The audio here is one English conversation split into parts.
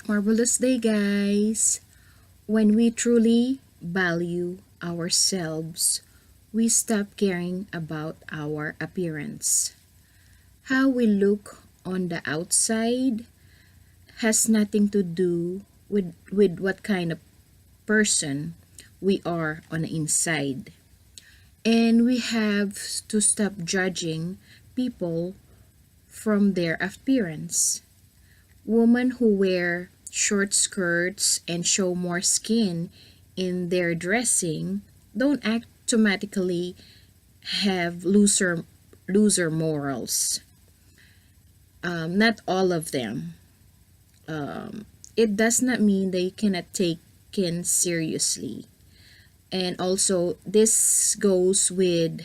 Marvelous day, guys! When we truly value ourselves, we stop caring about our appearance. How we look on the outside has nothing to do with what kind of person we are on the inside. And we have to stop judging people from their appearance. Women who wear short skirts and show more skin in their dressing don't automatically have looser morals. Not all of them. It does not mean they cannot taken seriously. And also, this goes with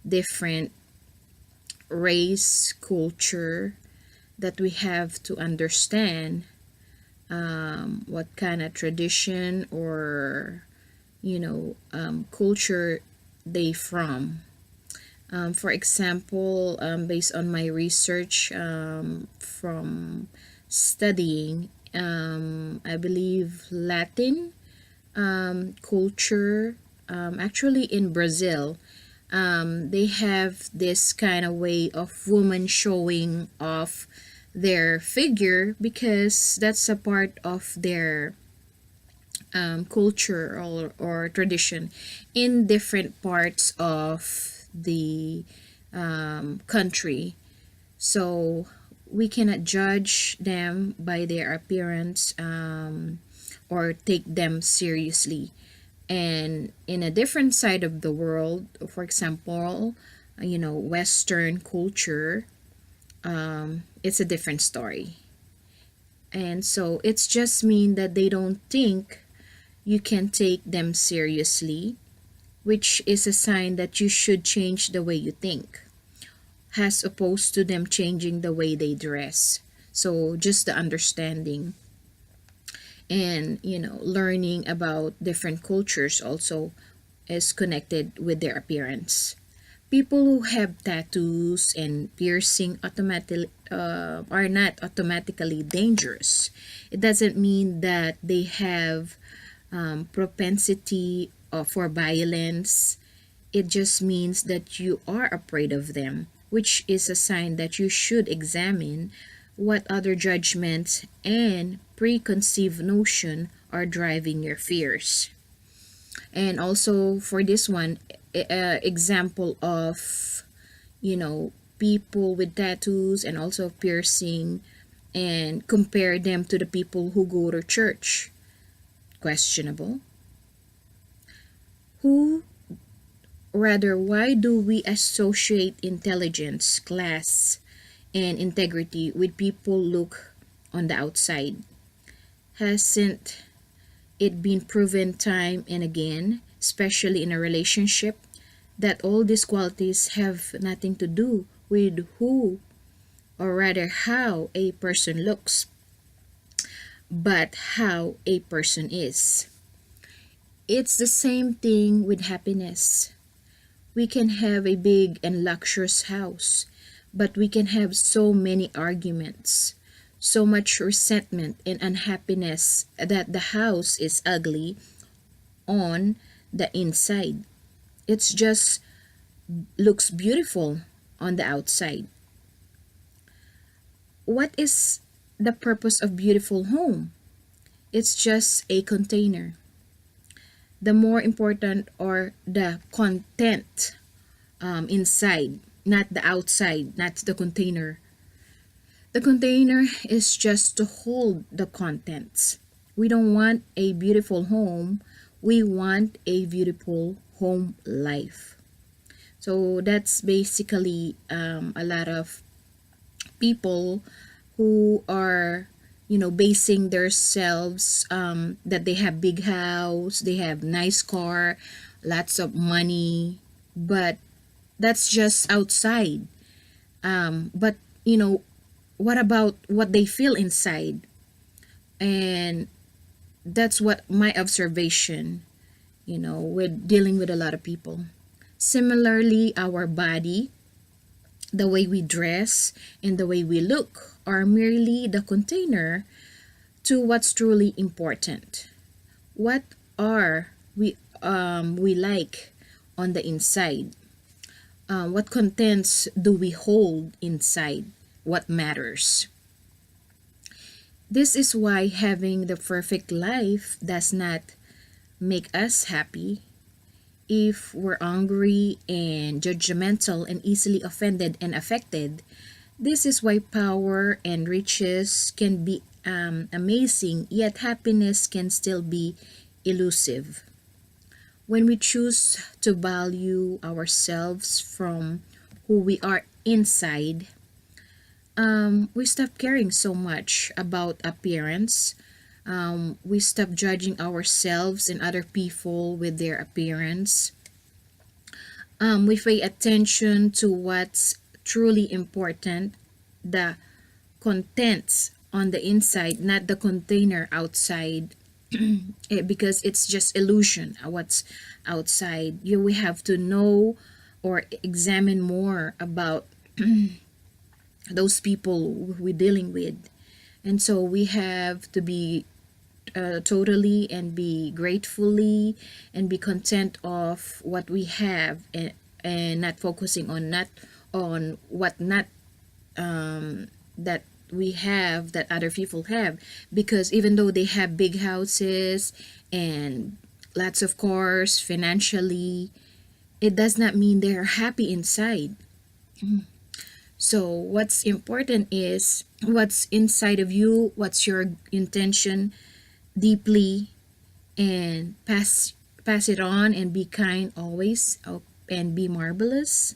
different race, culture that we have to understand what kind of tradition or culture they from. For example, based on my research from studying, I believe Latin culture, actually in Brazil, they have this kind of way of women showing off their figure because that's a part of their culture or tradition in different parts of the country. So we cannot judge them by their appearance or take them seriously. And in a different side of the world, for example, Western culture, it's a different story. And so it's just mean that they don't think you can take them seriously, which is a sign that you should change the way you think, as opposed to them changing the way they dress. So just the understanding and learning about different cultures also is connected with their appearance. People who have tattoos and piercing automatically are not automatically dangerous. It doesn't mean that they have propensity for violence. It just means that you are afraid of them, which is a sign that you should examine what other judgments and preconceived notion are driving your fears. And also for this one, example of people with tattoos and also piercing, and compare them to the people who go to church. Questionable. Who Rather, why do we associate intelligence, class, and integrity with people look on the outside? Hasn't it been proven time and again, especially in a relationship, that all these qualities have nothing to do with who, or rather how a person looks, but how a person is? It's the same thing with happiness. We can have a big and luxurious house, but we can have so many arguments, so much resentment and unhappiness that the house is ugly on the inside. It's just looks beautiful on the outside. What is the purpose of beautiful home? It's just a container. The more important are the content inside, not the outside, not the container. The container is just to hold the contents. We don't want a beautiful home, we want a beautiful home life. So that's basically a lot of people who are basing themselves that they have big house, they have nice car, lots of money, but that's just outside. But what about what they feel inside? And that's what my observation, with dealing with a lot of people. Similarly, our body, the way we dress, and the way we look are merely the container to what's truly important. What are we like on the inside? What contents do we hold inside? What matters? This is why having the perfect life does not make us happy. If we're angry and judgmental and easily offended and affected, this is why power and riches can be amazing, yet happiness can still be elusive. When we choose to value ourselves from who we are inside, we stop caring so much about appearance. We stop judging ourselves and other people with their appearance. We pay attention to what's truly important, the contents on the inside, not the container outside. Because it's just illusion what's outside. We have to know or examine more about those people we're dealing with. And so we have to be totally and be gratefully and be content of what we have, and not focusing on not on what not that we have that other people have, because even though they have big houses and lots of cars financially, it does not mean they're happy inside. So what's important is what's inside of you, what's your intention deeply, and pass it on and be kind always, and be marvelous.